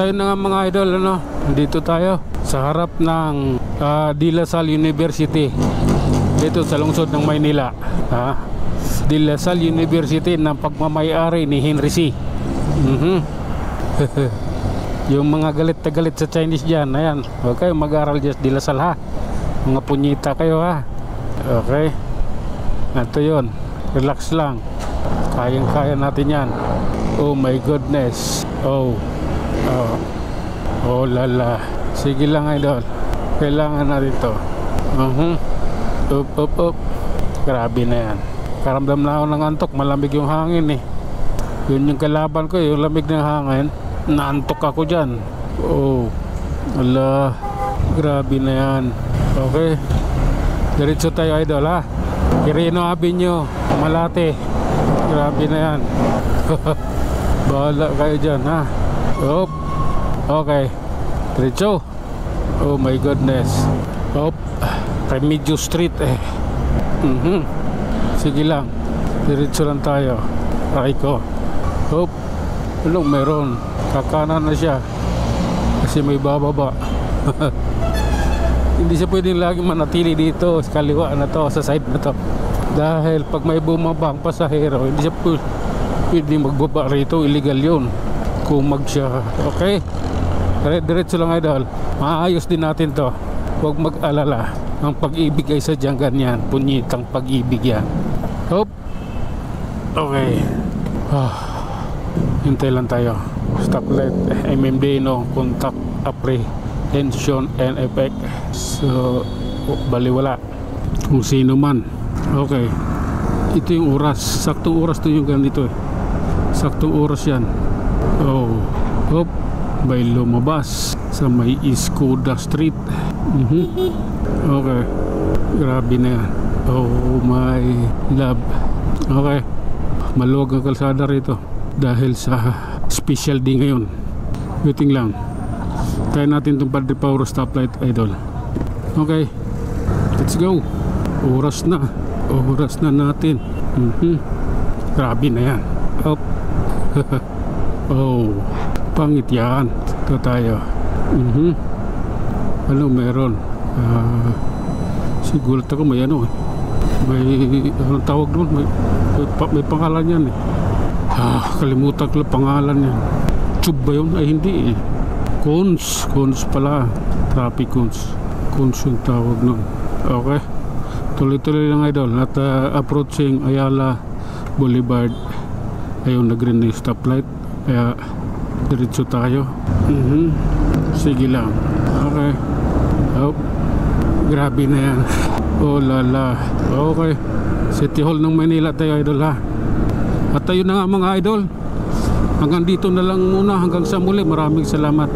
tayo na nga mga idol, ano? Dito tayo sa harap ng De La Salle University dito sa lungsod ng Maynila. De La Salle University ng pagmamay-ari ni Henry C. Yung mga galit na galit sa Chinese dyan, ayan, okay, mag-aral dyan De La Salle, ha? Mga punyita kayo, ha? Okay, ito yun, relax lang, kayang-kaya natin yan. Oh my goodness. Oh lala. Sige lang idol, kailangan natin to. Up. Grabe na yan. Karamdam na ako ng antok, malamig yung hangin eh. Yun yung kalaban ko, yung lamig ng hangin. Naantok ako dyan. Oh ala, grabe na yan. Okay, diretso tayo idol, ha? Quirino Avenue, Malate. Grabe na yan. Bahala kayo dyan, ha? Okay, diretso. Oh my goodness. Remigio Street eh. Sige lang, diretso lang tayo. Raiko. Anong meron? Kakanan na siya kasi may bababa. Hindi siya pwedeng lagi manatili dito sa kaliwa na to, sa side na to, dahil pag may bumabang pasahero, hindi siya pwedeng magbaba rito. Illegal yun kung siya. Okay, diretso lang idol. Maayos din natin to, huwag mag-alala. Ang pag-ibig ay sadyang ganyan, punyitang pag-ibig yan. Okay, hintay lang tayo. Stoplight, MMD, no contact apprehension and effect. So baliwala kung sino man. Okay, ito yung oras, saktong oras to yung ganito eh. Saktong oras yan. May lumabas sa may Skoda Street. Okay, grabe na yan. Oh my love. Okay, maluwag ang kalsada rito dahil sa special day ngayon. Waiting lang, tayo natin itong Padre Pauro stoplight idol. Okay, let's go. Oras na natin. Grabe na yan. Pangit yan. Ito tayo. Ano meron? Siguro ako may ano, may anong tawag doon, may pangalan yan eh. Kalimutan ko lang pangalan yan. Tube ba yun? Ay hindi eh. Cons pala. Traffic cons yung tawag nun. Okay, tuloy-tuloy lang idol. At approaching Ayala Boulevard, ayun, nag-green na yung stoplight, kaya diretso tayo. Sige lang. Okay. Grabe na yan. Oh lala. Okay, City Hall ng Manila tayo idol, ha? At tayo na nga mga idol, hanggang dito na lang muna, hanggang sa muli. Maraming salamat.